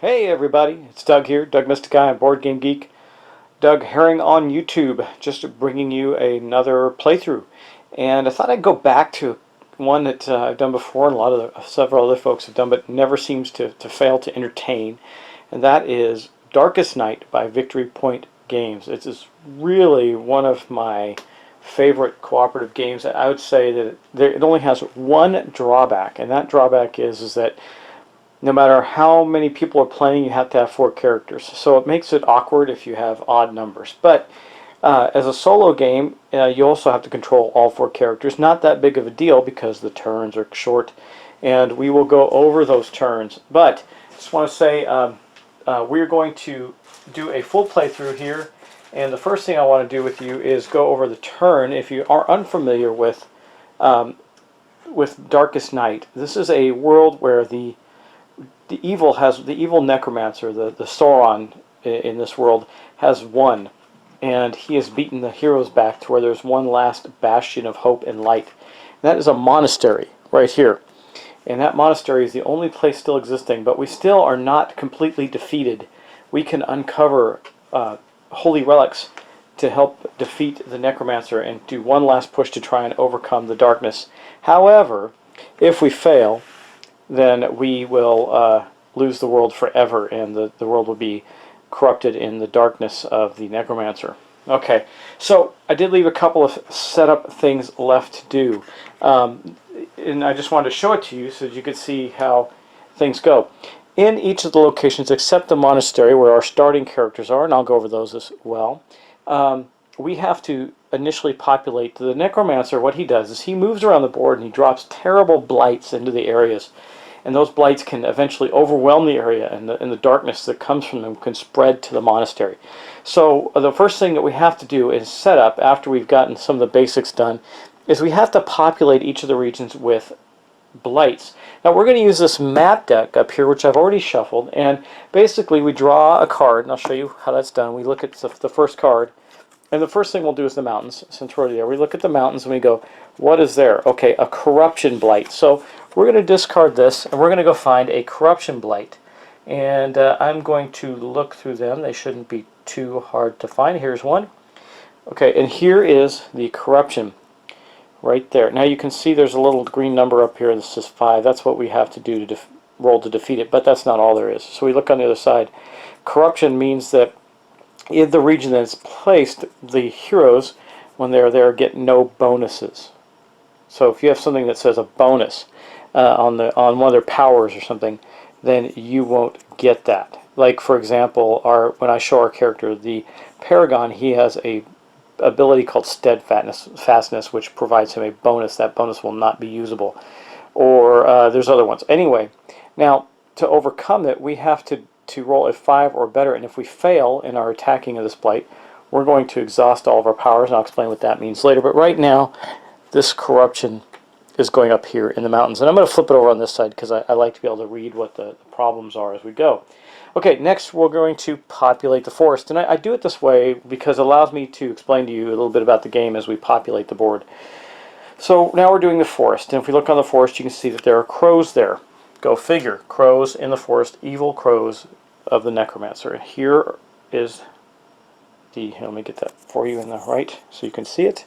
Hey everybody, it's Doug here, Doug Mystic Guy, Board Game Geek. Doug Herring on YouTube, just bringing you another playthrough. And I thought I'd go back to one that I've done before, and several other folks have done, but never seems to fail to entertain. And that is Darkest Night by Victory Point Games. It's really one of my favorite cooperative games. I would say that it only has one drawback, and that drawback is that no matter how many people are playing, you have to have four characters. So it makes it awkward if you have odd numbers. But as a solo game, you also have to control all four characters. Not that big of a deal because the turns are short, and we will go over those turns. But I just want to say we're going to do a full playthrough here. And the first thing I want to do with you is go over the turn. If you are unfamiliar with Darkest Night, this is a world where the evil necromancer, the Sauron in this world, has won, and he has beaten the heroes back to where there's one last bastion of hope and light. And that is a monastery right here. And that monastery is the only place still existing, but we still are not completely defeated. We can uncover holy relics to help defeat the necromancer and do one last push to try and overcome the darkness. However, if we fail, then we will lose the world forever, and the world will be corrupted in the darkness of the necromancer. Okay, so I did leave a couple of setup things left to do, and I just wanted to show it to you so that you could see how things go. In each of the locations, except the monastery where our starting characters are, and I'll go over those as well, we have to initially populate. The necromancer, what he does is he moves around the board and he drops terrible blights into the areas. And those blights can eventually overwhelm the area, and the darkness that comes from them can spread to the monastery. So the first thing that we have to do is set up, after we've gotten some of the basics done, is we have to populate each of the regions with blights. Now we're going to use this map deck up here, which I've already shuffled, and basically we draw a card, and I'll show you how that's done. We look at the first card, and the first thing we'll do is the mountains, since we're already there. We look at the mountains and we go, what is there? Okay, a corruption blight. So we're going to discard this, and we're going to go find a corruption blight. And I'm going to look through them. They shouldn't be too hard to find. Here's one. Okay, and here is the corruption right there. Now you can see there's a little green number up here that says 5. That's what we have to do to roll to defeat it, but that's not all there is. So we look on the other side. Corruption means that in the region that it's placed, the heroes, when they're there, get no bonuses. So if you have something that says a bonus on one of their powers or something, then you won't get that. Like, for example, when I show our character, the Paragon, he has a ability called Steadfastness, which provides him a bonus. That bonus will not be usable. Or there's other ones. Anyway, now to overcome it, we have to roll a 5 or better, and if we fail in our attacking of this blight, we're going to exhaust all of our powers, and I'll explain what that means later. But right now, this corruption is going up here in the mountains, and I'm going to flip it over on this side because I like to be able to read what the problems are as we go. Okay, next we're going to populate the forest, and I do it this way because it allows me to explain to you a little bit about the game as we populate the board. So now we're doing the forest, and if we look on the forest, you can see that there are crows there. Go figure, crows in the forest, evil crows of the necromancer. And here is let me get that for you in the right so you can see it.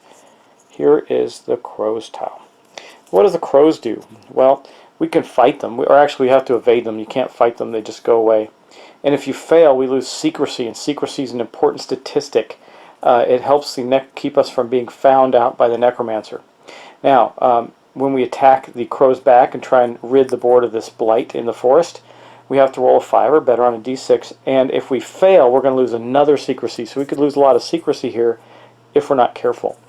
Here is the crow's tile. What do the crows do? Well, we can fight them, or actually we have to evade them. You can't fight them, they just go away. And if you fail, we lose secrecy, and secrecy is an important statistic. It helps keep us from being found out by the necromancer. Now, when we attack the crow's back and try and rid the board of this blight in the forest, we have to roll a 5 or better on a d6, and if we fail, we're going to lose another secrecy. So we could lose a lot of secrecy here if we're not careful.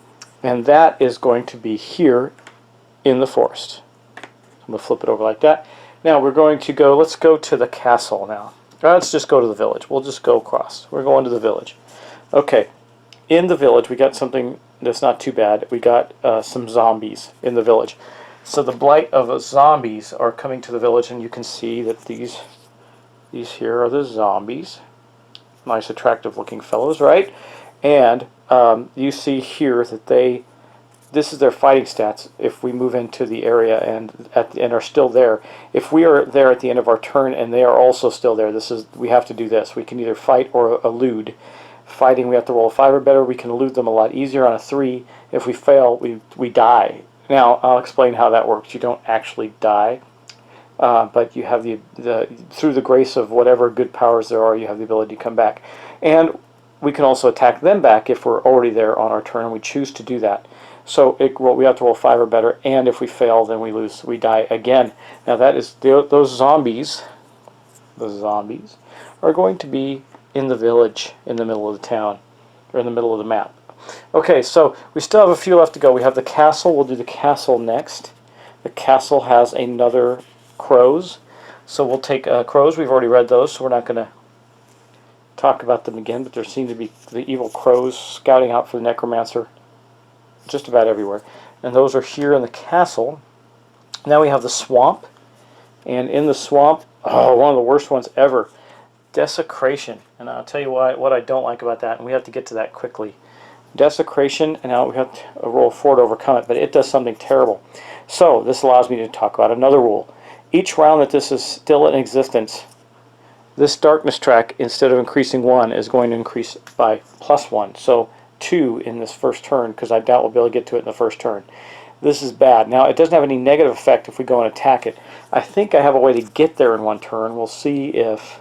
And that is going to be here in the forest. I'm going to flip it over like that. Now we're going to go, let's go to the castle now. Let's just go to the village. We'll just go across. We're going to the village. Okay, in the village we got something that's not too bad. We got some zombies in the village. So the blight of zombies are coming to the village, and you can see that these here are the zombies. Nice attractive looking fellows, right? And you see here that this is their fighting stats if we move into the area and are still there. If we are there at the end of our turn and they are also still there, we have to do this. We can either fight or elude. Fighting, we have to roll a 5 or better. We can elude them a lot easier on a 3. If we fail, we die. Now, I'll explain how that works. You don't actually die, but you have through the grace of whatever good powers there are, you have the ability to come back. And we can also attack them back if we're already there on our turn and we choose to do that. So we have to roll 5 or better, and if we fail, then we die again. Now that is those zombies are going to be in the village, in the middle of the town, or in the middle of the map. Okay, so we still have a few left to go. We have the castle. We'll do the castle next. The castle has another crows. So we'll take crows. We've already read those, so we're not going to talk about them again, but there seem to be the evil crows scouting out for the necromancer just about everywhere. And those are here in the castle. Now we have the swamp. And in the swamp, one of the worst ones ever, desecration. And I'll tell you what I don't like about that, and we have to get to that quickly. Desecration, and now we have to roll 4 to overcome it, but it does something terrible. So this allows me to talk about another rule. Each round that this is still in existence, this darkness track, instead of increasing 1, is going to increase by +1. So 2 in this first turn, because I doubt we'll be able to get to it in the first turn. This is bad. Now, it doesn't have any negative effect if we go and attack it. I think I have a way to get there in 1 turn. We'll see if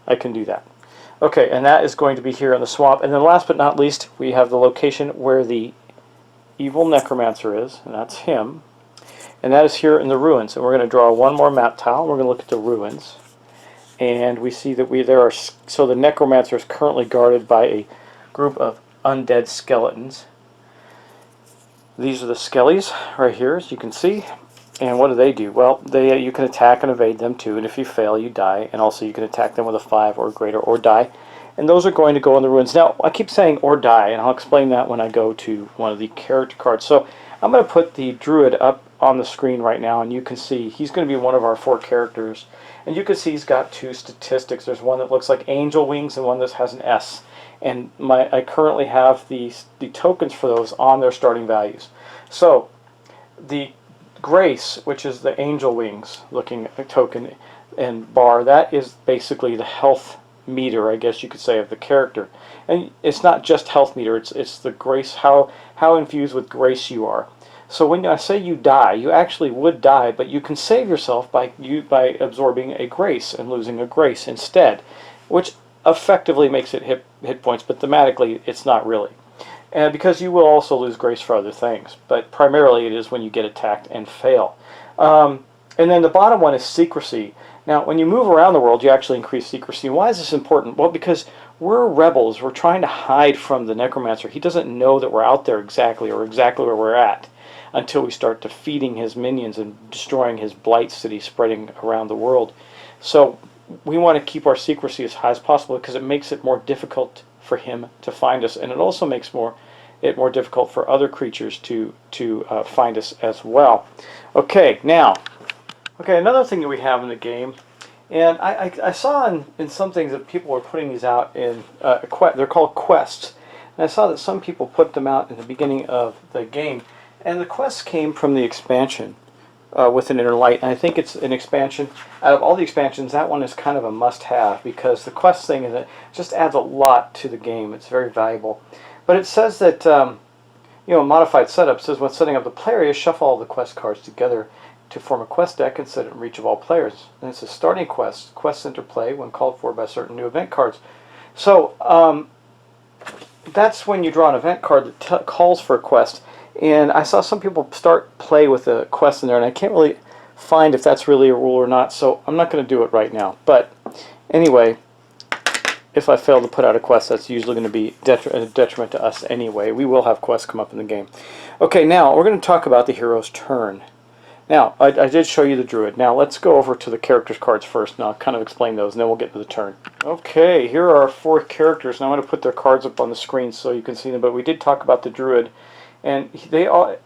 I can do that. Okay, and that is going to be here in the swamp. And then last but not least, we have the location where the evil necromancer is, and that's him. And that is here in the ruins. And we're going to draw one more map tile. We're going to look at the ruins. And we see that so the necromancer is currently guarded by a group of undead skeletons. These are the skellies right here, as you can see. And what do? Well, you can attack and evade them too, and if you fail, you die. And also you can attack them with a 5 or greater, or die. And those are going to go in the ruins. Now, I keep saying or die, and I'll explain that when I go to one of the character cards. So I'm going to put the druid up on the screen right now, and you can see he's going to be one of our 4 characters. And you can see he's got 2 statistics. There's one that looks like angel wings and one that has an S. And I currently have the tokens for those on their starting values. So the grace, which is the angel wings looking token and bar, that is basically the health meter, I guess you could say, of the character. And it's not just health meter, it's the grace, how infused with grace you are. So when I say you die, you actually would die, but you can save yourself by absorbing a grace and losing a grace instead, which effectively makes it hit points, but thematically it's not really. And because you will also lose grace for other things, but primarily it is when you get attacked and fail. And then the bottom one is secrecy. Now, when you move around the world, you actually increase secrecy. Why is this important? Well, because we're rebels. We're trying to hide from the necromancer. He doesn't know that we're out there exactly, or exactly where we're at, until we start defeating his minions and destroying his blight city spreading around the world. So we want to keep our secrecy as high as possible because it makes it more difficult for him to find us, and it also makes it more difficult for other creatures to find us as well. Okay, now, another thing that we have in the game, and I saw in some things that people were putting these out in they're called quests, and I saw that some people put them out in the beginning of the game, and the quests came from the expansion Within Inner Light, and I think it's an expansion. Out of all the expansions, that one is kind of a must-have because the quest thing just adds a lot to the game. It's very valuable. But it says that, modified setup says when setting up the play area, shuffle all the quest cards together to form a quest deck and set it in reach of all players. And it's a starting quest. Quests interplay when called for by certain new event cards. So that's when you draw an event card that calls for a quest. And I saw some people start play with a quest in there, and I can't really find if that's really a rule or not, so I'm not going to do it right now. But anyway, if I fail to put out a quest, that's usually going to be a detriment to us anyway. We will have quests come up in the game. Okay, now we're going to talk about the hero's turn. Now, I did show you the druid. Now let's go over to the characters cards first, and I'll kind of explain those, and then we'll get to the turn. Okay, here are our 4 characters, and I'm going to put their cards up on the screen so you can see them, but we did talk about the druid. And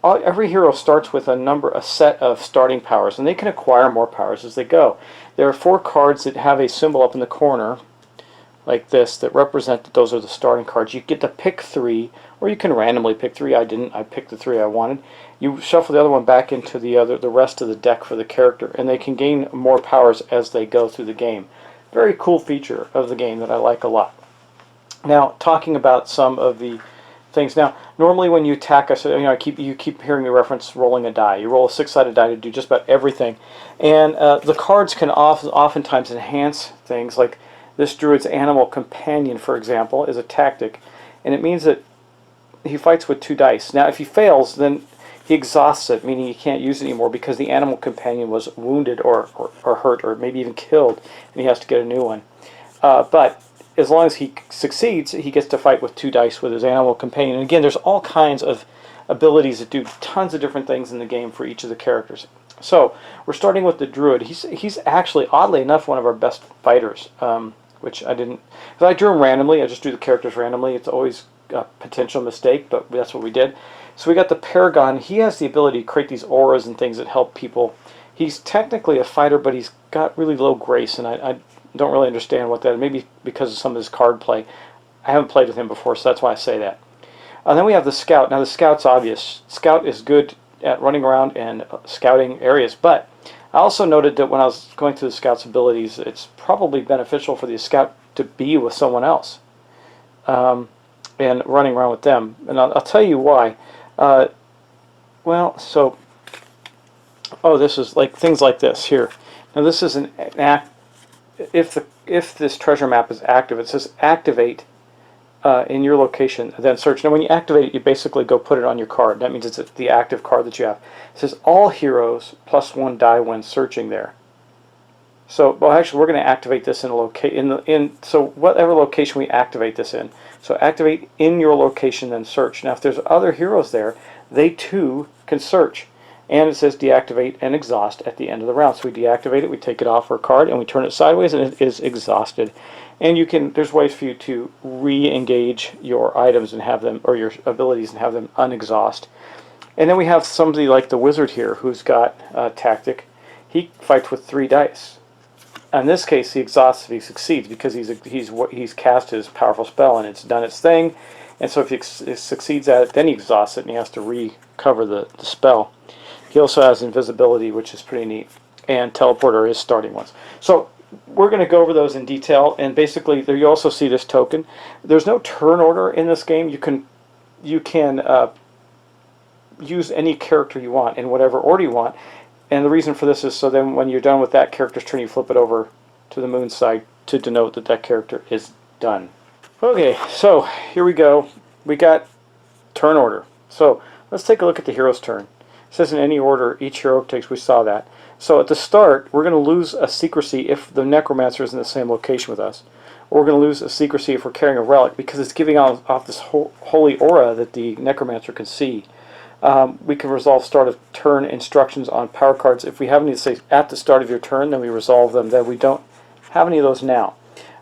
every hero starts with a set of starting powers, and they can acquire more powers as they go. There are 4 cards that have a symbol up in the corner like this that represent that those are the starting cards. You get to pick 3, or you can randomly pick 3. I didn't. I picked the 3 I wanted. You shuffle the other one back into the rest of the deck for the character, and they can gain more powers as they go through the game. Very cool feature of the game that I like a lot. Now, talking about some of the things. Now, normally when you attack, you keep hearing me reference rolling a die. You roll a 6-sided die to do just about everything, and the cards can oftentimes enhance things. Like this druid's animal companion, for example, is a tactic, and it means that he fights with 2 dice. Now, if he fails, then he exhausts it, meaning he can't use it anymore because the animal companion was wounded or hurt or maybe even killed, and he has to get a new one. But as long as he succeeds, he gets to fight with 2 dice with his animal companion. And again, there's all kinds of abilities that do tons of different things in the game for each of the characters. So we're starting with the druid. He's actually, oddly enough, one of our best fighters, which I didn't. Because I drew him randomly. I just drew the characters randomly. It's always a potential mistake, but that's what we did. So we got the Paragon. He has the ability to create these auras and things that help people. He's technically a fighter, but he's got really low grace, and I don't really understand what that is. Maybe because of some of his card play. I haven't played with him before, so that's why I say that. And then we have the Scout. Now the Scout's obvious. Scout is good at running around and scouting areas, but I also noted that when I was going through the Scout's abilities, it's probably beneficial for the Scout to be with someone else and running around with them. And I'll tell you why. This is like things like this here. Now this is an act. If this treasure map is active, it says activate in your location, then search. Now when you activate it, you basically go put it on your card. That means it's the active card that you have. It says all heroes +1 die when searching there. So, well, actually, we're going to activate this in a location. So whatever location we activate this in. So activate in your location, then search. Now, if there's other heroes there, they too can search. And it says deactivate and exhaust at the end of the round. So we deactivate it, we take it off our card, and we turn it sideways, and it is exhausted. And there's ways for you to re-engage your items and have them, or your abilities, and have them unexhaust. And then we have somebody like the wizard here who's got a tactic. He fights with 3 dice. In this case, he exhausts if he succeeds because he's cast his powerful spell and it's done its thing. And so if he succeeds at it, then he exhausts it and he has to recover the spell. He also has invisibility, which is pretty neat, and teleporter is starting ones. So we're going to go over those in detail. And basically, there you also see this token. There's no turn order in this game. You can use any character you want in whatever order you want. And the reason for this is so then when you're done with that character's turn, you flip it over to the moon side to denote that that character is done. Okay, so here we go. We got turn order. So let's take a look at the hero's turn. It says in any order each hero takes. We saw that. So at the start, we're going to lose a secrecy if the necromancer is in the same location with us. Or we're going to lose a secrecy if we're carrying a relic because it's giving off this holy aura that the necromancer can see. We can resolve start of turn instructions on power cards. If we have any that say at the start of your turn, then we resolve them. Then we don't have any of those now.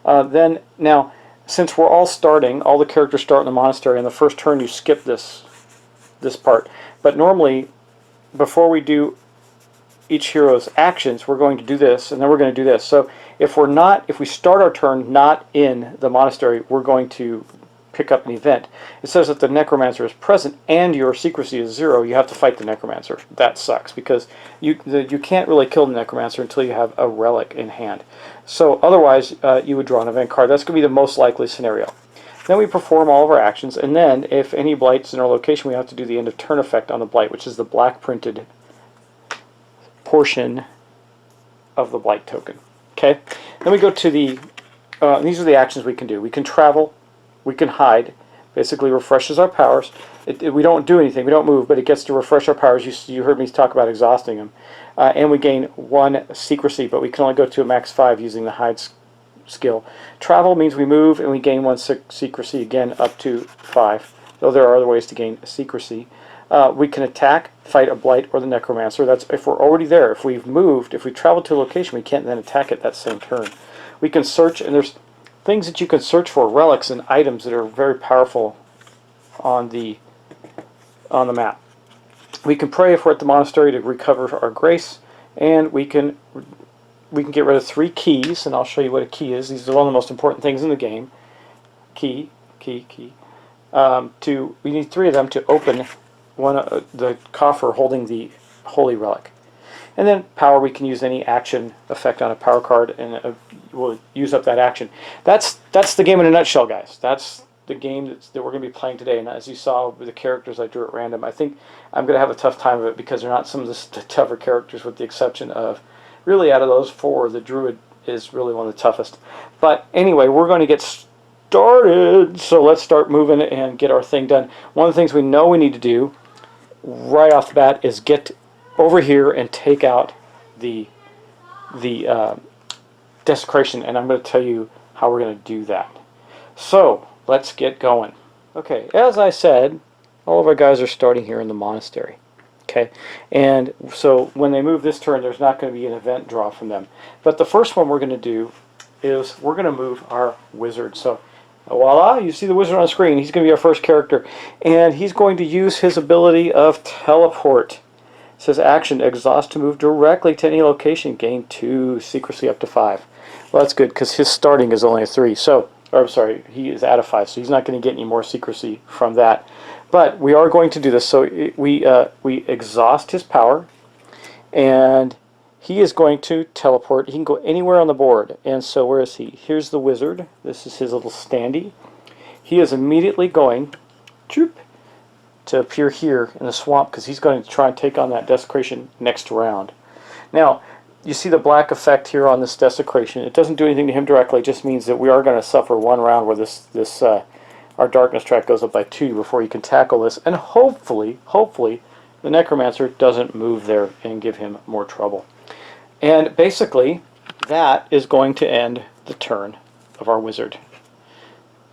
Now, since we're all starting, all the characters start in the monastery. On the first turn, you skip this part. But normally, before we do each hero's actions, we're going to do this, and then we're going to do this. So if we start our turn not in the monastery, we're going to pick up an event. It says that the necromancer is present and your secrecy is 0. You have to fight the necromancer. That sucks because you can't really kill the necromancer until you have a relic in hand. So otherwise, you would draw an event card. That's going to be the most likely scenario. Then we perform all of our actions, and then if any blight's in our location, we have to do the end of turn effect on the blight, which is the black printed portion of the blight token. Okay. Then we go to the. These are the actions we can do. We can travel. We can hide. Basically refreshes our powers. We don't do anything. We don't move, but it gets to refresh our powers. You heard me talk about exhausting them. And we gain 1 secrecy, but we can only go to a max 5 using the hide skill. Travel means we move and we gain 1 secrecy, again up to 5. Though there are other ways to gain secrecy. We can attack, fight a blight or the necromancer. That's if we're already there. If we've moved, if we travel to a location, we can't then attack it that same turn. We can search, and there's things that you can search for, relics and items that are very powerful on the map. We can pray if we're at the monastery to recover our grace, and we can we can get rid of 3 keys, and I'll show you what a key is. These are one of the most important things in the game. Key. We need 3 of them to open the coffer holding the holy relic. And then power, we can use any action effect on a power card, and we'll use up that action. That's the game in a nutshell, guys. That's the game that we're going to be playing today. And as you saw with the characters I drew at random, I think I'm going to have a tough time of it because they're not some of the tougher characters, with the exception of, really out of those 4, the Druid is really one of the toughest. But anyway, we're going to get started. So let's start moving and get our thing done. One of the things we know we need to do right off the bat is get over here and take out the desecration, and I'm going to tell you how we're going to do that. So let's get going. Okay, as I said, all of our guys are starting here in the monastery. Okay, and so when they move this turn, there's not going to be an event draw from them. But the first one we're going to do is we're going to move our wizard. So voila, you see the wizard on the screen. He's going to be our first character, and he's going to use his ability of teleport. It says action, exhaust to move directly to any location, gain 2, secrecy up to 5. Well, that's good because his starting is only a 3. So, or I'm sorry, he is at a 5, so he's not going to get any more secrecy from that. But we are going to do this. So we exhaust his power, and he is going to teleport. He can go anywhere on the board. And so where is he? Here's the wizard. This is his little standee. He is immediately going to appear here in the swamp because he's going to try and take on that desecration next round. Now, you see the black effect here on this desecration. It doesn't do anything to him directly. It just means that we are going to suffer 1 round where our darkness track goes up by 2 before you can tackle this. And hopefully, the necromancer doesn't move there and give him more trouble. And basically, that is going to end the turn of our wizard.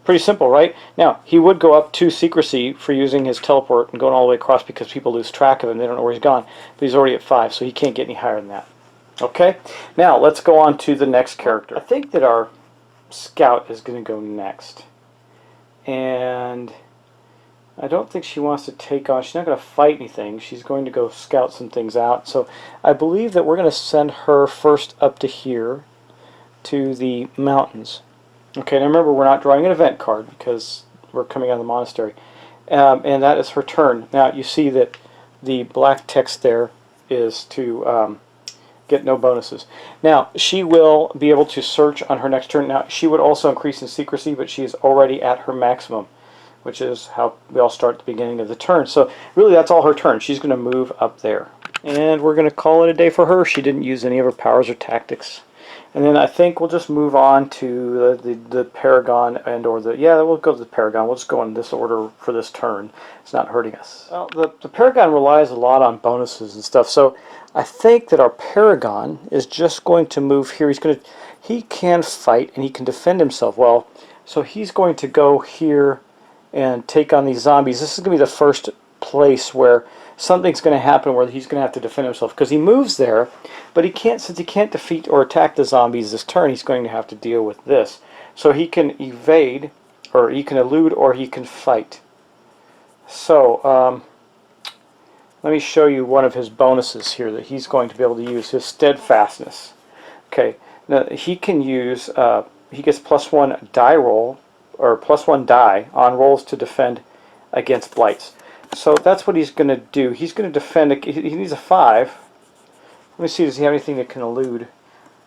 Pretty simple, right? Now, he would go up 2 secrecy for using his teleport and going all the way across because people lose track of him. They don't know where he's gone. But he's already at 5, so he can't get any higher than that. Okay? Now, let's go on to the next character. I think that our scout is going to go next. And I don't think she wants to take on, she's not going to fight anything. She's going to go scout some things out. So I believe that we're going to send her first up to here to the mountains. Okay, now remember, we're not drawing an event card because we're coming out of the monastery. And that is her turn. Now, you see that the black text there is to get no bonuses. Now, she will be able to search on her next turn. Now, she would also increase in secrecy, but she is already at her maximum, which is how we all start at the beginning of the turn. So, really, that's all her turn. She's going to move up there. And we're going to call it a day for her. She didn't use any of her powers or tactics. And then I think we'll just move on to the Paragon we'll go to the Paragon. We'll just go in this order for this turn. It's not hurting us. Well, the Paragon relies a lot on bonuses and stuff, so I think that our Paragon is just going to move here. He can fight and he can defend himself well, so he's going to go here and take on these zombies. This is going to be the first place where something's going to happen where he's going to have to defend himself because he moves there, but since he can't defeat or attack the zombies this turn, he's going to have to deal with this. So he can evade, or he can elude, or he can fight. So let me show you one of his bonuses here that he's going to be able to use, his steadfastness. Okay, now he can use, he gets +1 die roll, or +1 die on rolls to defend against blights. So that's what he's going to do. He's going to defend. He needs a 5. Let me see, does he have anything that can elude?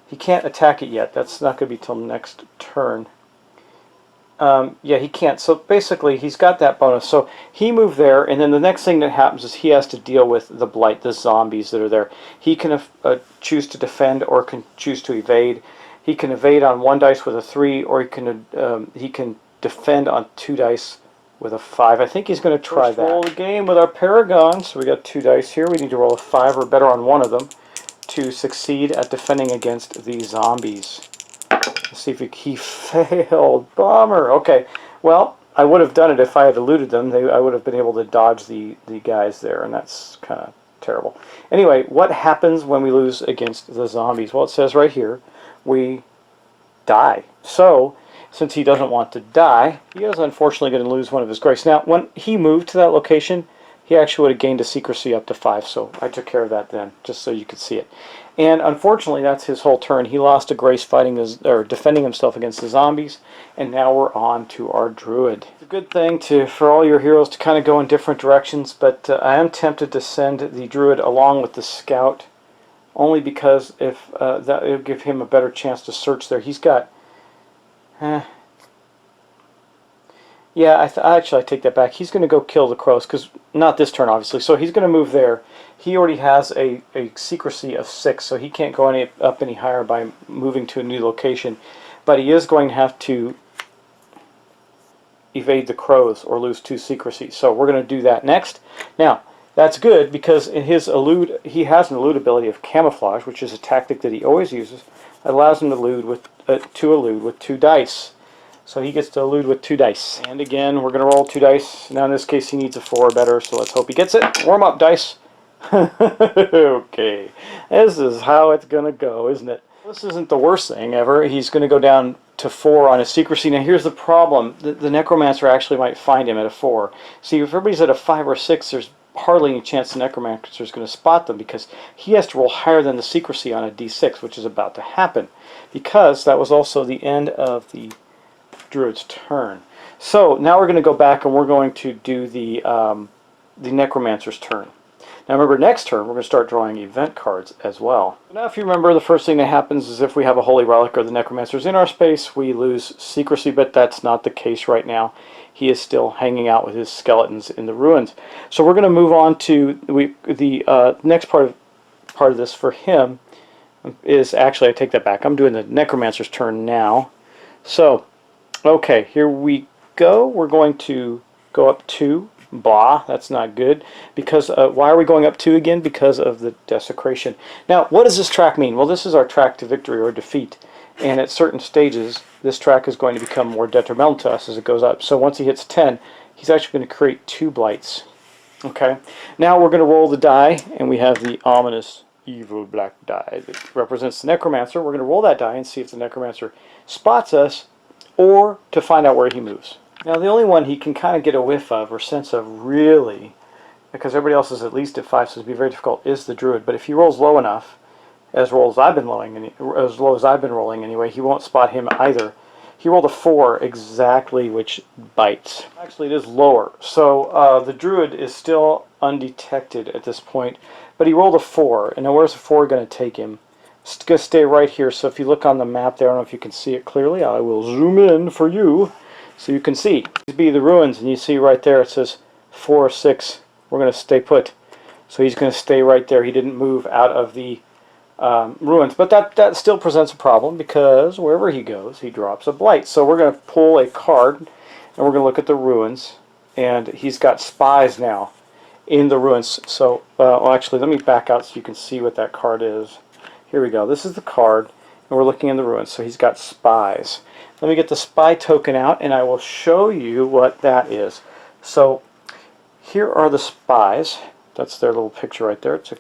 He can't attack it yet. That's not going to be till next turn. Yeah, he can't. So basically, he's got that bonus. So he moved there, and then the next thing that happens is he has to deal with the blight, the zombies that are there. He can choose to defend or can choose to evade. He can evade on 1 dice with a 3, or he can defend on 2 dice with a 5. I think he's going to try that. Roll the game with our Paragon. So we got 2 dice here. We need to roll a 5 or better on 1 of them to succeed at defending against the zombies. Let's see if he failed. Bummer. Okay. Well, I would have done it if I had eluded them. I would have been able to dodge the guys there, and that's kind of terrible. Anyway, what happens when we lose against the zombies? Well, it says right here, we die. So, since he doesn't want to die, he is unfortunately going to lose 1 of his grace. Now, when he moved to that location, he actually would have gained a secrecy up to 5, so I took care of that then, just so you could see it. And unfortunately, that's his whole turn. He lost a grace fighting his, or defending himself against the zombies, and now we're on to our druid. It's a good thing for all your heroes to kind of go in different directions, but I am tempted to send the druid along with the scout, only because if that will give him a better chance to search there. He's got... Yeah, actually I take that back. He's going to go kill the crows, because not this turn obviously. So he's going to move there. He already has a secrecy of 6, so he can't go up any higher by moving to a new location. But he is going to have to evade the crows or lose 2 secrecies. So we're going to do that next. Now, that's good because in his elude, he has an elude ability of camouflage, which is a tactic that he always uses. It allows him to elude with 2 dice. So he gets to elude with 2 dice. And again, we're going to roll 2 dice. Now in this case he needs a 4 or better, so let's hope he gets it. Warm up dice. Okay. This is how it's going to go, isn't it? This isn't the worst thing ever. He's going to go down to 4 on his secrecy. Now here's the problem. The necromancer actually might find him at a 4. See, if everybody's at a 5 or 6, there's hardly any chance the necromancer is going to spot them, because he has to roll higher than the secrecy on a d6, which is about to happen. Because that was also the end of the druid's turn. So now we're going to go back and we're going to do the necromancer's turn. Now remember, next turn we're going to start drawing event cards as well. Now if you remember, the first thing that happens is if we have a holy relic or the necromancer's in our space, we lose secrecy, but that's not the case right now. He is still hanging out with his skeletons in the ruins. So we're going to move on to the next part of this for him is, actually I take that back. I'm doing the necromancer's turn now. So okay, here we go. We're going to go up 2. Blah, that's not good. Because why are we going up 2 again? Because of the desecration. Now, what does this track mean? Well, this is our track to victory or defeat. And at certain stages, this track is going to become more detrimental to us as it goes up. So once he hits 10, he's actually going to create 2 blights. Okay. Now we're going to roll the die, and we have the ominous evil black die that represents the necromancer. We're going to roll that die and see if the necromancer spots us, or to find out where he moves. Now the only one he can kind of get a whiff of or sense of, really, because everybody else is at least at 5, so it'd be very difficult, is the druid. But if he rolls low enough, as low as I've been rolling anyway, he won't spot him either. He rolled a 4 exactly, which bites. Actually, it is lower, so the druid is still undetected at this point. But he rolled a 4, and now where's the 4 going to take him? It's going to stay right here. So if you look on the map there, I don't know if you can see it clearly. I will zoom in for you so you can see. These be the ruins, and you see right there it says 4 or 6. We're going to stay put. So he's going to stay right there. He didn't move out of the ruins. But that still presents a problem, because wherever he goes, he drops a blight. So we're going to pull a card, and we're going to look at the ruins. And he's got spies now in the ruins. So, well, actually, let me back out so you can see what that card is. Here we go. This is the card, and we're looking in the ruins. So he's got spies. Let me get the spy token out, and I will show you what that is. So here are the spies. That's their little picture right there. It's a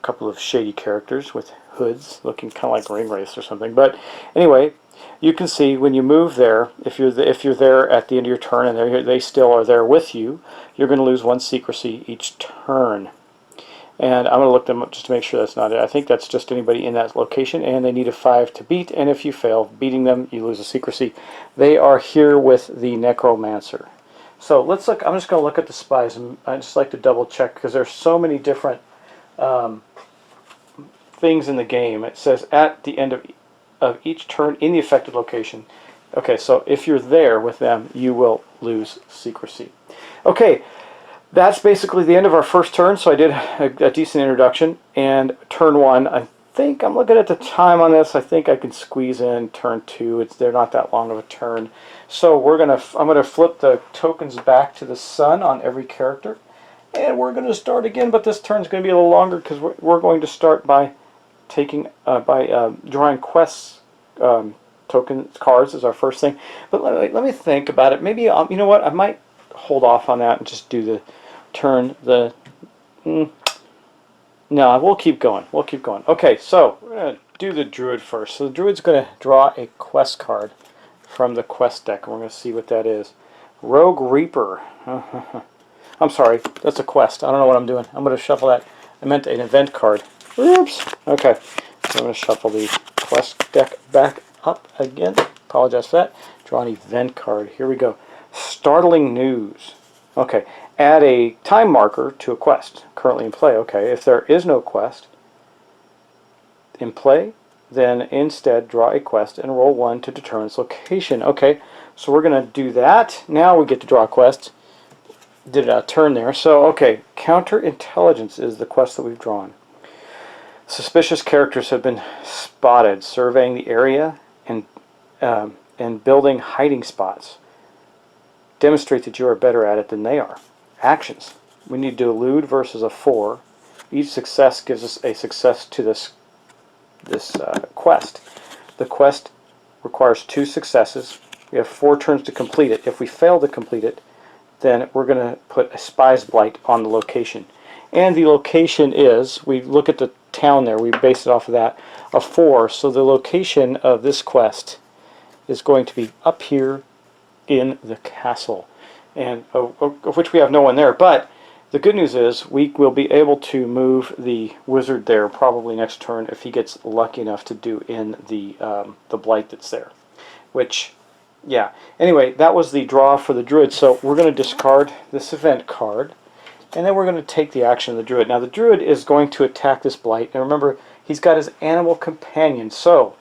couple of shady characters with hoods, looking kind of like Ring Wraiths or something. But anyway, you can see when you move there, if you're there at the end of your turn, and they still are there with you, you're going to lose 1 secrecy each turn. And I'm going to look them up just to make sure that's not it. I think that's just anybody in that location, and they need a 5 to beat, and if you fail beating them, you lose a secrecy. They are here with the necromancer. So let's look. I'm just going to look at the spies, and I just like to double check, because there's so many different things in the game. It says at the end of each turn in the affected location. Okay, so if you're there with them, you will lose secrecy. Okay. That's basically the end of our first turn, so I did a decent introduction. And turn 1, I think, I'm looking at the time on this, I think I can squeeze in turn 2. They're not that long of a turn. So I'm gonna flip the tokens back to the sun on every character. And we're going to start again, but this turn's going to be a little longer, because we're going to start by drawing quests cards as our first thing. But let me think about it. Maybe, you know what, I might hold off on that and just do the turn no, we'll keep going. Okay, so we're going to do the druid first. So the druid's going to draw a quest card from the quest deck, and we're going to see what that is. Rogue Reaper. I'm sorry, that's a quest. I don't know what I'm doing. I'm going to shuffle that. I meant an event card. Oops. Okay, so I'm going to shuffle the quest deck back up again. Apologize for that. Draw an event card. Here we go. Startling news. Okay, add a time marker to a quest currently in play. Okay, if there is no quest in play, then instead draw a quest and roll 1 to determine its location. Okay, so we're going to do that. Now we get to draw a quest. Did a turn there. So, okay, counterintelligence is the quest that we've drawn. Suspicious characters have been spotted, surveying the area and building hiding spots. Demonstrate that you are better at it than they are. Actions. We need to elude versus a 4. Each success gives us a success to this quest. The quest requires 2 successes. We have 4 turns to complete it. If we fail to complete it, then we're going to put a spy's blight on the location. And the location is, we look at the town there, we base it off of that, a 4. So the location of this quest is going to be up here in the castle, and of which we have no one there. But the good news is we will be able to move the wizard there probably next turn if he gets lucky enough to do in the blight that's there. Which, yeah. Anyway, that was the draw for the druid. So we're going to discard this event card, and then we're going to take the action of the druid. Now the druid is going to attack this blight, and remember he's got his animal companion. So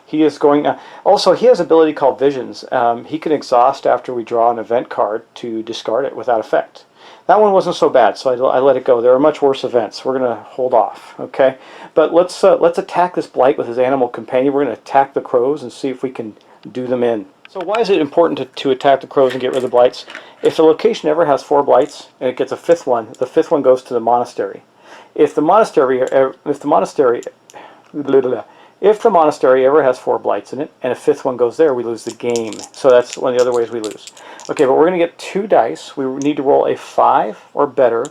he is going. Also, he has an ability called Visions. He can exhaust after we draw an event card to discard it without effect. That one wasn't so bad, so I let it go. There are much worse events. We're going to hold off, okay? But let's attack this blight with his animal companion. We're going to attack the crows and see if we can do them in. So why is it important to attack the crows and get rid of the blights? If the location ever has 4 blights and it gets a 5th one, the 5th one goes to the monastery. If the monastery ever has 4 blights in it, and a 5th one goes there, we lose the game. So that's one of the other ways we lose. Okay, but we're going to get 2 dice. We need to roll a 5 or better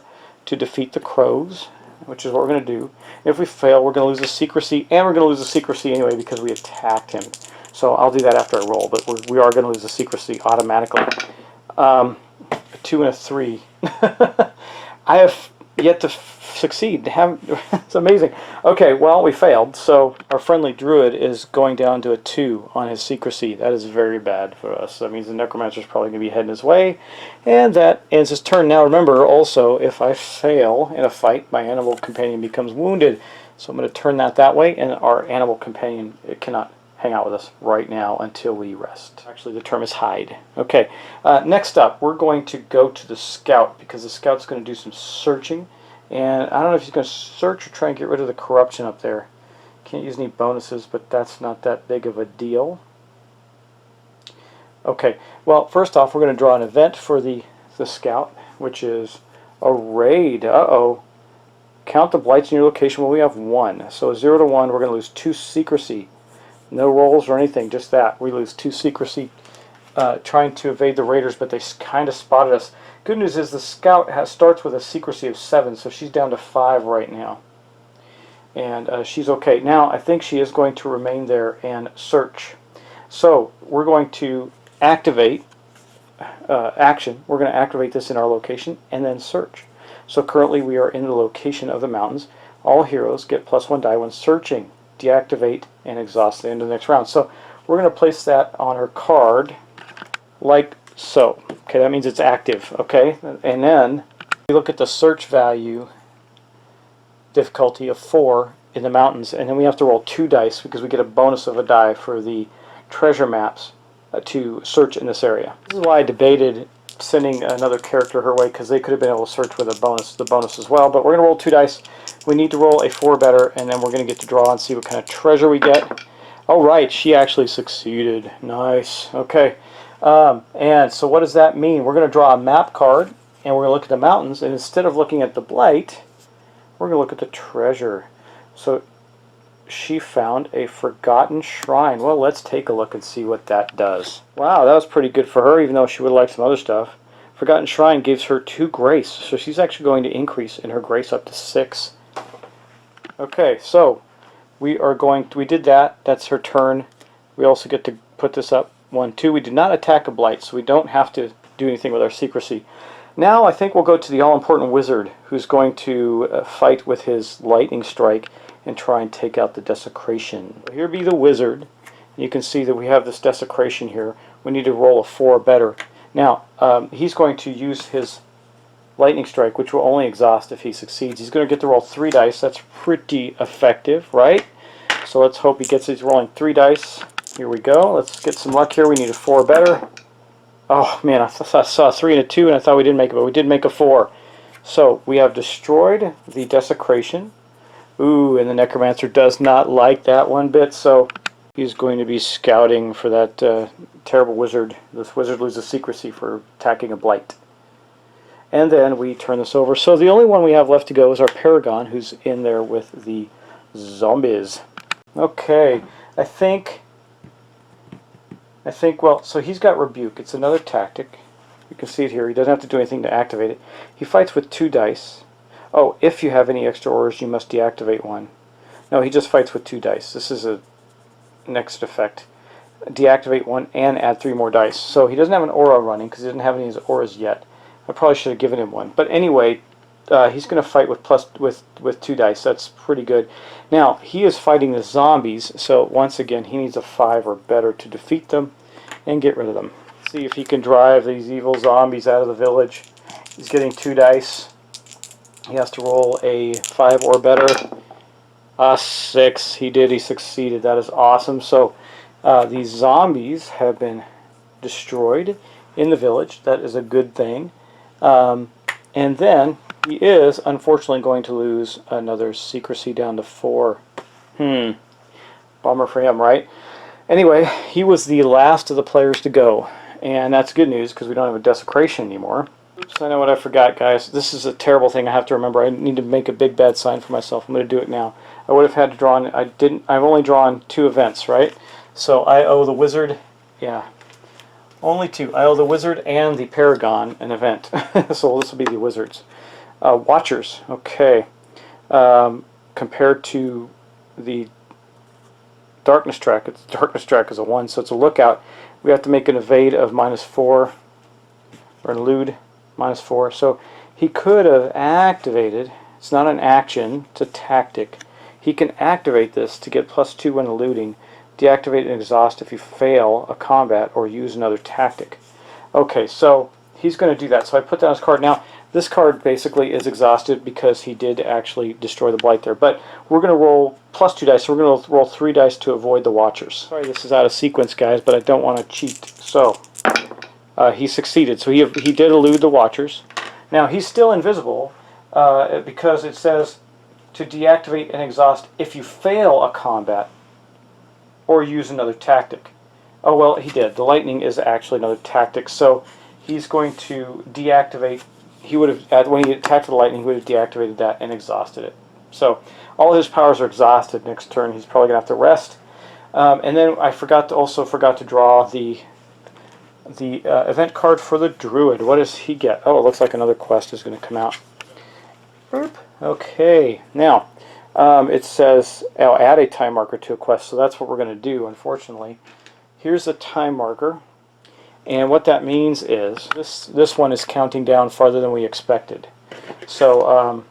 to defeat the crows, which is what we're going to do. If we fail, we're going to lose the secrecy, and we're going to lose the secrecy anyway because we attacked him. So I'll do that after I roll, but we are going to lose the secrecy automatically. A 2 and a 3. I have yet to succeed. It's amazing. Okay, well, we failed, so our friendly druid is going down to a 2 on his secrecy. That is very bad for us. That means the necromancer is probably going to be heading his way, and that ends his turn. Now remember, also, if I fail in a fight, my animal companion becomes wounded. So I'm going to turn that way, and our animal companion cannot hang out with us right now until we rest. Actually, the term is hide. Okay, next up, we're going to go to the scout, because the scout's going to do some searching. And I don't know if he's going to search or try and get rid of the corruption up there. Can't use any bonuses, but that's not that big of a deal. Okay, well, first off, we're going to draw an event for the scout, which is a raid. Uh-oh. Count the blights in your location when we have 1. So 0 to 1, we're going to lose 2 secrecy. No rolls or anything, just that. We lose 2 secrecy trying to evade the raiders, but they kind of spotted us. Good news is the scout starts with a secrecy of 7, so she's down to 5 right now. And she's okay. Now, I think she is going to remain there and search. So, we're going to activate action. We're going to activate this in our location and then search. So currently we are in the location of the mountains. All heroes get +1 die when searching. Deactivate and exhaust at the end of the next round. So we're going to place that on her card like so. Okay, that means it's active. Okay, and then we look at the search value difficulty of 4 in the mountains, and then we have to roll 2 dice because we get a bonus of a die for the treasure maps to search in this area. This is why I debated sending another character her way, because they could have been able to search with the bonus as well. But we're going to roll 2 dice. We need to roll a 4 better, and then we're going to get to draw and see what kind of treasure we get. Oh, right, she actually succeeded. Nice. Okay. And so what does that mean? We're going to draw a map card, and we're going to look at the mountains, and instead of looking at the blight, we're going to look at the treasure. So she found a forgotten shrine. Well, let's take a look and see what that does. Wow, that was pretty good for her, even though she would like some other stuff. Forgotten shrine gives her 2 grace, so she's actually going to increase in her grace up to 6. Okay, so we did that. That's her turn. We also get to put this up 1, 2. We did not attack a blight, so we don't have to do anything with our secrecy. Now I think we'll go to the all-important wizard, who's going to fight with his lightning strike and try and take out the desecration. Here be the wizard. You can see that we have this desecration here. We need to roll a 4 or better. Now, he's going to use his lightning strike, which will only exhaust if he succeeds. He's going to get to roll 3 dice. That's pretty effective, right? So let's hope he gets it. He's rolling 3 dice. Here we go. Let's get some luck here. We need a 4 or better. Oh man, I saw a 3 and a 2 and I thought we didn't make it, but we did make a 4. So we have destroyed the desecration. Ooh, and the necromancer does not like that one bit, so he's going to be scouting for that terrible wizard. This wizard loses secrecy for attacking a blight. And then we turn this over. So the only one we have left to go is our Paragon, who's in there with the zombies. Okay, I think, well, so he's got Rebuke. It's another tactic. You can see it here. He doesn't have to do anything to activate it. He fights with 2 dice. Oh, if you have any extra auras, you must deactivate 1. No, he just fights with 2 dice. This is a next effect. Deactivate 1 and add 3 more dice. So he doesn't have an aura running because he doesn't have any of his auras yet. I probably should have given him 1. But anyway, he's going to fight with 2 dice. That's pretty good. Now, he is fighting the zombies, so once again, he needs a 5 or better to defeat them and get rid of them. See if he can drive these evil zombies out of the village. He's getting 2 dice. He has to roll a 5 or better. 6. He did. He succeeded. That is awesome. So these zombies have been destroyed in the village. That is a good thing. And then he is unfortunately going to lose another secrecy down to 4. Bummer for him, right? Anyway, he was the last of the players to go. And that's good news because we don't have a desecration anymore. Oops, I know what I forgot, guys. This is a terrible thing I have to remember. I need to make a big bad sign for myself. I'm going to do it now. I would have had to draw, I've only drawn 2 events, right? So I owe the wizard, yeah, only 2. I owe the wizard and the Paragon an event. So this will be the wizards. Watchers, okay. Compared to the darkness track, darkness track is a 1, so it's a lookout. We have to make an evade of -4, or an elude -4. So he could have activated, it's not an action, it's a tactic. He can activate this to get +2 when eluding, deactivate and exhaust if you fail a combat or use another tactic. Okay, so he's going to do that. So I put down his card. Now, this card basically is exhausted because he did actually destroy the blight there. But we're going to roll +2 dice. So we're going to roll 3 dice to avoid the watchers. Sorry, this is out of sequence, guys, but I don't want to cheat. So he succeeded. So he did elude the watchers. Now, he's still invisible because it says to deactivate and exhaust if you fail a combat or use another tactic. Oh, well, he did. The lightning is actually another tactic. So he's going to deactivate. He would have, when he attacked the lightning, he would have deactivated that and exhausted it. So all his powers are exhausted next turn. He's probably going to have to rest. And then I forgot to draw the event card for the druid. What does he get? Oh, it looks like another quest is going to come out. Boop. Okay. Now, it says I'll add a time marker to a quest, so that's what we're going to do, unfortunately. Here's a time marker, and what that means is this one is counting down farther than we expected. So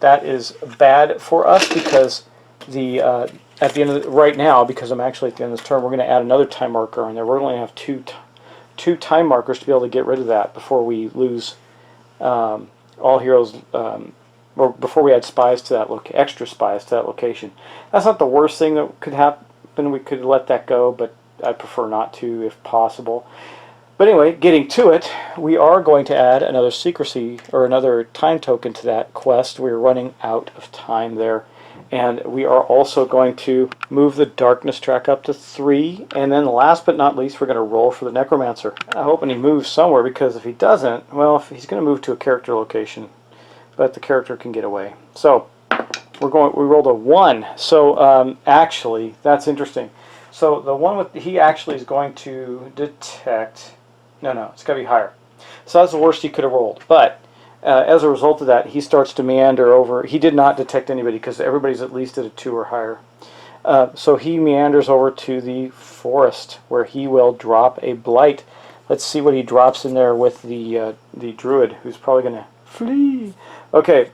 that is bad for us because at the end of right now, because I'm actually at the end of this turn, we're going to add another time marker in there. We're going to have two time markers to be able to get rid of that before we lose all heroes. Or before we add spies to that extra spies to that location. That's not the worst thing that could happen. We could let that go, but I prefer not to if possible. But anyway, getting to it, we are going to add another secrecy or another time token to that quest. We're running out of time there. And we are also going to move the darkness track up to 3. And then last but not least, we're going to roll for the necromancer. I'm hoping he moves somewhere, because if he doesn't, well, if he's going to move to a character location, but the character can get away. So we rolled a 1. So actually, that's interesting. So the one with, he actually is going to detect, no, it's got to be higher. So that's the worst he could have rolled. But as a result of that, he starts to meander over. He did not detect anybody because everybody's at least at a 2 or higher. So he meanders over to the forest where he will drop a blight. Let's see what he drops in there with the druid, who's probably going to flee. Okay,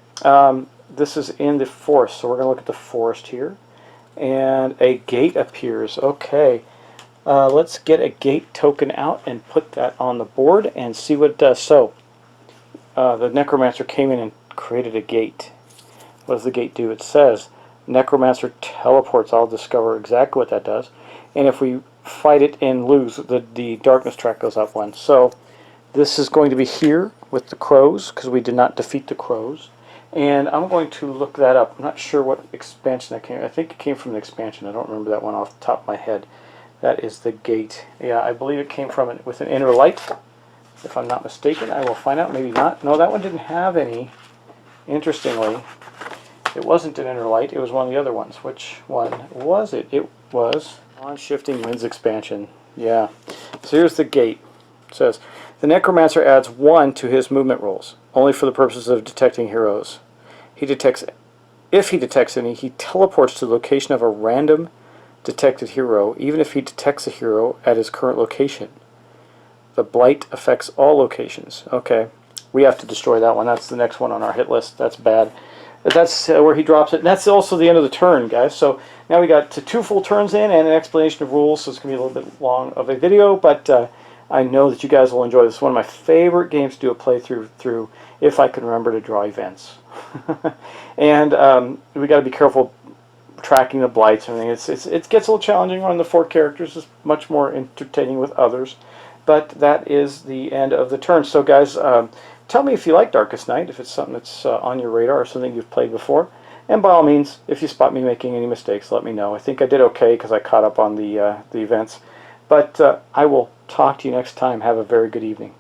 this is in the forest, so we're going to look at the forest here. And a gate appears. Okay, let's get a gate token out and put that on the board and see what it does. So, the Necromancer came in and created a gate. What does the gate do? It says, Necromancer teleports. I'll discover exactly what that does. And if we fight it and lose, the darkness track goes up one. So this is going to be here with the crows, because we did not defeat the crows. And I'm going to look that up. I'm not sure what expansion that came. I think it came from the expansion. I don't remember that one off the top of my head. That is the gate. Yeah, I believe it came from it with an inner light. If I'm not mistaken, I will find out. Maybe not. No, that one didn't have any. Interestingly, it wasn't an inner light. It was one of the other ones. Which one was it? It was on Shifting Winds expansion. Yeah. So here's the gate. It says, the Necromancer adds 1 to his movement rolls, only for the purposes of detecting heroes. If he detects any, he teleports to the location of a random detected hero, even if he detects a hero at his current location. The blight affects all locations. Okay, we have to destroy that one. That's the next one on our hit list. That's bad. But that's where he drops it. And that's also the end of the turn, guys. So now we got 2 full turns in and an explanation of rules, so it's going to be a little bit long of a video, but I know that you guys will enjoy this. It's one of my favorite games to do a playthrough through if I can remember to draw events. And we got to be careful tracking the blights and everything. It gets a little challenging on the 4 characters. It's much more entertaining with others. But that is the end of the turn. So guys, tell me if you like Darkest Night, if it's something that's on your radar or something you've played before. And by all means, if you spot me making any mistakes, let me know. I think I did okay because I caught up on the events. But I will talk to you next time. Have a very good evening.